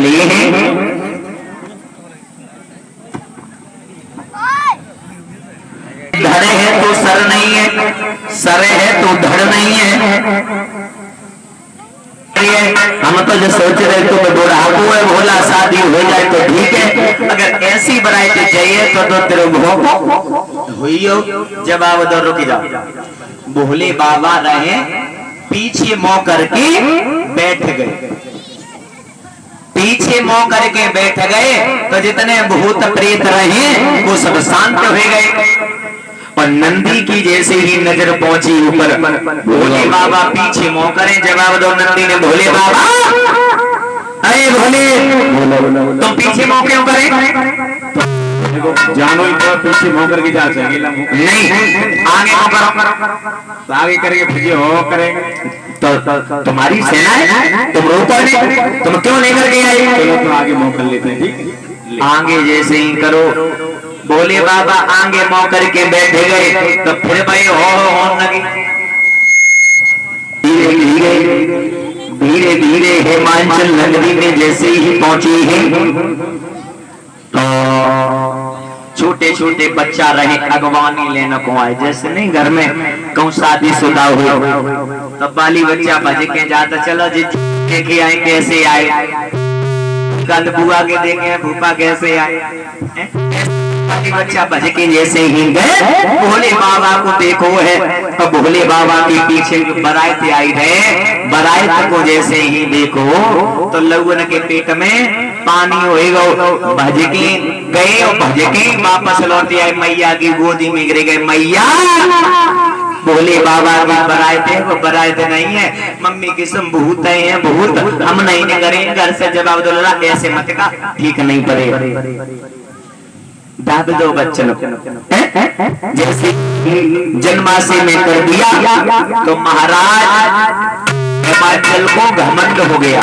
चले हैं। धड़ है तो सर नहीं है, सर है तो धड़ नहीं है। हम तो जो सोच रहे तो बुढ़ापू है भोला शादी हो जाए तो ठीक है, अगर ऐसी वैरायटी चाहिए तो तेरे हुई हो। जवाब दो, रुक जाओ। भोले बाबा रहे पीछे मुंह करके बैठ गए, पीछे मुंह करके बैठ गए तो जितने भूत प्रेत रहे वो सब शांत हो गए। और नंदी की जैसे ही नजर पहुंची ऊपर, भोले बाबा पीछे मुंह करें। जवाब दो नंदी ने, भोले बाबा अरे भोले तुम पीछे मुंह क्यों करें? जानो ही तो पीछे मुंह करके जा चाहिए नहीं, आगे मुंह करो। तो आगे करके पीछे हो करेंगे तो तुम्हारी सेना है, तुम रोको नहीं, तुम क्यों नहीं करके आई? चलो तो आगे मुंह कर लेते हैं, ठीक। आगे जैसे ही करो, भोले बाबा आगे मुंह करके बैठे गए तो फिर भाई हो लगी। धीरे धीरे धीरे धीरे हिमाचल नगरी में जैसे ही पहुंची है तो छोटे छोटे बच्चा रहे अगवानी लेने को आए। जैसे नहीं घर में कहूँ शादी शुदा हुई तब बाली बच्चा भज के जाता, चलो जी देखे आए कैसे आए, कल बुआ के देखे भूपा कैसे आए। बच्चा भज के जैसे ही गए भोले बाबा को देखो है, तो भोले बाबा के पीछे बारात आई है। बारात को जैसे ही देखो तो लोगों के पेट में पानी होएगा। भज के गए और भज के वापस लौटे आए, मैया की गोदी में गिर गए। मैया भोले बाबा की बारात है, वो बारात नहीं है, मम्मी की सब भूत है, भूत हम नहीं करें। घर से जवाब दो, ऐसे मत का ठीक नहीं पड़े, दाब दो बच्चों। जैसे जन्माशय में कर दिया तो महाराज हिमाचल को घमंड हो गया।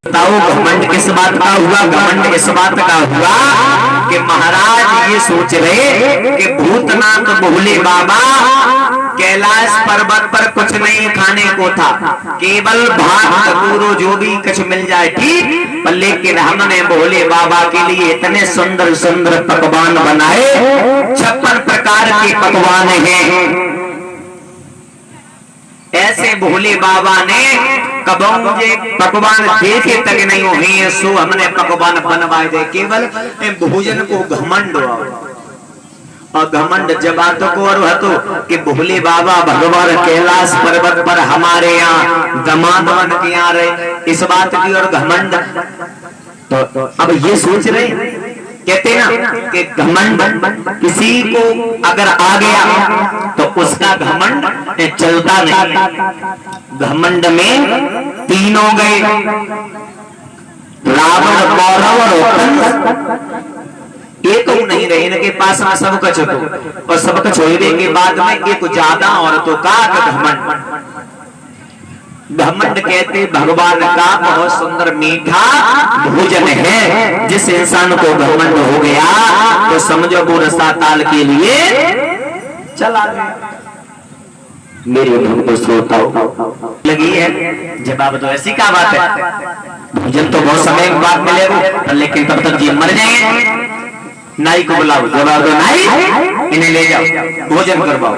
बताओ घमंड किस बात का हुआ? घमंड इस बात का हुआ कि महाराज ये सोच रहे कि भूतनाथ भोले बाबा कैलाश पर्वत पर कुछ नहीं खाने को था, केवल भात कपूरो जो भी कुछ मिल जाए ठीक, पर लेकिन हमने भोले बाबा के लिए इतने सुंदर सुंदर पकवान बनाए, 56 प्रकार के पकवान हैं। ऐसे भोले बाबा ने कबों जे पकवान देखे तक नहीं हुए, सो हमने पकवान बनवाए थे। केवल भोजन को घमंड और घमंड जबातों को और हतो कि भोले बाबा भगवान कैलाश पर्वत पर हमारे यहाँ दमाद बन के आ रहे, इस बात की और घमंड। तो अब ये सोच रहे कहते ना कि घमंड किसी को अगर आ गया तो उसका घमंड चलता नहीं। घमंड में तीनों गए, रावण कौरव और कंस। एक नहीं रहे, इनके पास में सब कुछ हो और सब कुछ होने के बाद में एक ज्यादा औरतों का घमंड। घमंड कहते भगवान का बहुत सुंदर मीठा भोजन है। जिस इंसान को घमंड हो गया तो समझो वो रसाताल के लिए चला गया। मेरे धुन को श्रोताओ लगी है? जवाब तो ऐसी क्या बात है, भोजन तो बहुत समय के बाद मिलेगा, लेकिन तब तक ये मर जाएंगे। नाई को बुलाओ, जवाब दो नाई इन्हें ले जाओ भोजन करवाओ।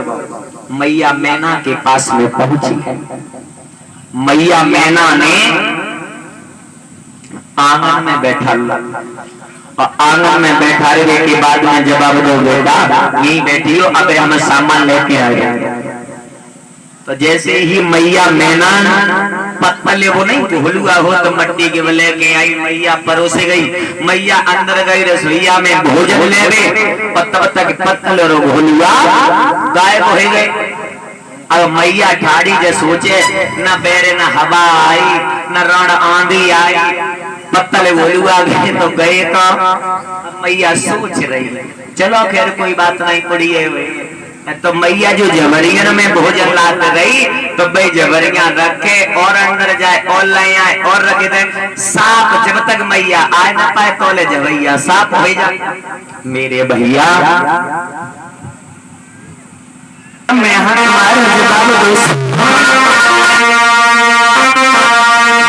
मैया मैना के पास में पहुंची है। मैया मैना ने आंगन में बैठा और आंगन में बैठा रहने के बाद में जवाब दो, बेटा यही बैठी हो, अब हम सामान लेके आए। तो जैसे ही मैया मैना पत्तले वो नहीं भूलुआ हो तो मट्टी के लेके आई, मैया परोसे गई। मैया अंदर गई रसोईया में भोजन ले गए, पत्तल और भूलुआ गायब हो गए। अब मैया ठाड़ी जो सोचे, न बैरे न हवा आई न रण आंधी आई, पत्तल भूलुआ गए तो गए का। मैया सोच रही चलो खैर कोई बात नहीं पड़ी है। तो मैया जो जबरियन में भोजन लाते गई तो भाई जबरियां रखे और अंदर जाए और ले आए और रखे दे साफ। जब तक मैया आए ना पाए तो ले जबैया साफ हो जाए। मेरे भैया मैं हमारे जवाब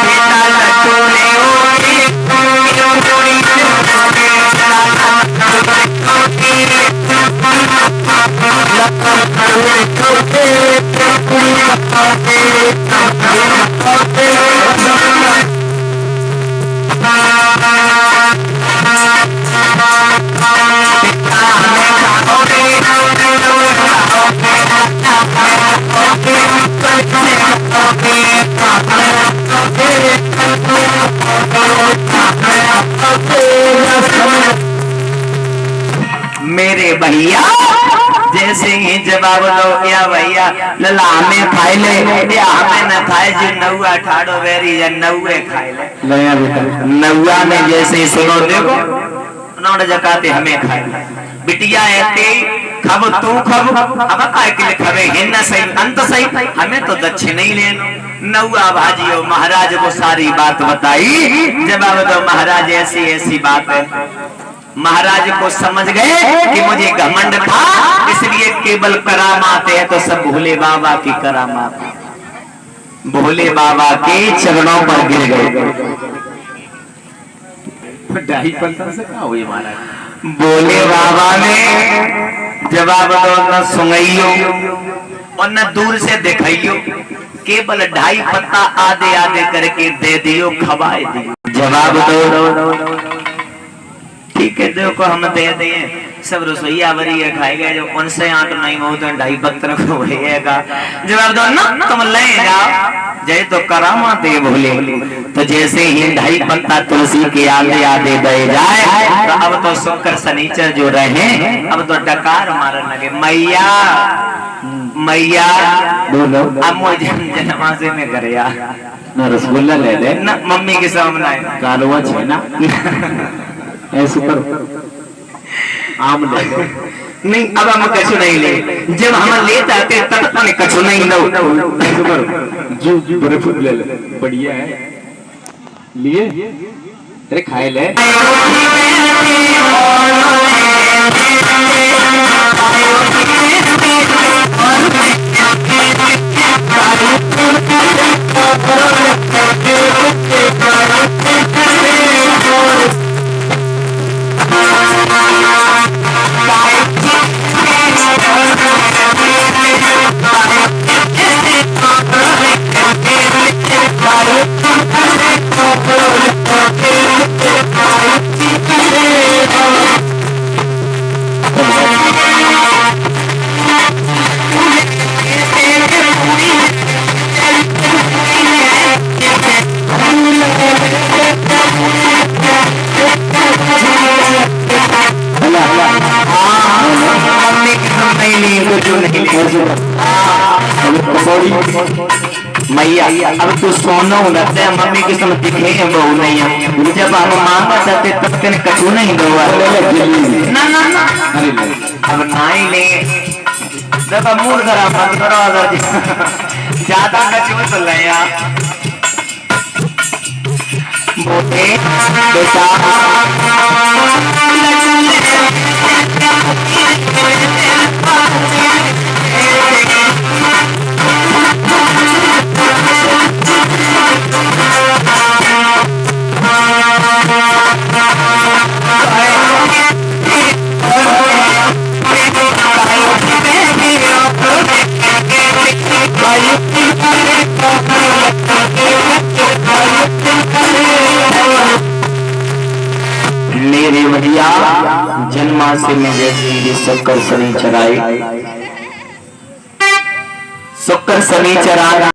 बेटा लट्टू ने भैया जैसे ही जवाब दो या भैया लला हमें खाए ले या हमें न खाए जो नौआ ठाड़ो वेरी या नौए खाए ले। नौआ ने जैसे ही सुनो देखो उन्होंने जकाते हमें खाए बिटिया ऐते खब तू खब अब काय के लिए खबे हिन्ना सही अंत सही हमें तो दक्षिण ही लेनो। नौआ भाजियो महाराज को सारी बात बताई जवाब दो महाराज ऐसी ऐसी बात है। महाराज को समझ गए कि मुझे घमंड था इसलिए केवल करामात है तो सब भोले बाबा की करामात भोले बाबा के चरणों पर गिर गए। ढाई पंथन से कहा हुई महाराज भोले बाबा ने जवाब दो न सुंगइयो और न दूर से दिखाइयो केवल 2.5 पत्ता आधे आधे करके दे दियो खवाए दियो। जवाब दो ठीक है देखो हम दे दिए सब रसोईया वरी खाएगा जो उनसे आट नहीं हो तो 2.5 पत्थर को भैया। जवाब दो ना तुम ले जाओ जय तो करामात है भोले। तो जैसे ही 2.5 पत्ता तुलसी के आधे आधे दे जाए तो अब तो शुक्र शनिचर जो रहे अब तो डकार मारने लगे मैया मैया बोलो अब मुझे जनमासे में कर ना रसगुल्ला ले ले ना मम्मी के सामने कालवा छे ना ऐसे पर आम ले लो नहीं अब हम कछु नहीं ले जब हम ले जाते तब तो कछु नहीं लो ऐसे पर जो बर्फ ले ले बढ़िया है लिए अरे खाए ले मैया अब तू सोनो लगता है मम्मी की समझ दिखे हैं बहू नहीं है जब हम मांगा जाते तब कहीं कछु नहीं दो ना ना ना अब ना ही लेंगे जब मूड खराब मत करो अगर ज्यादा कछु तो ले बोले बेटा मेरे भैया जन्माष्टमी में जैसी शक्कर शनि चढ़ाई शक्कर शनि चढ़ा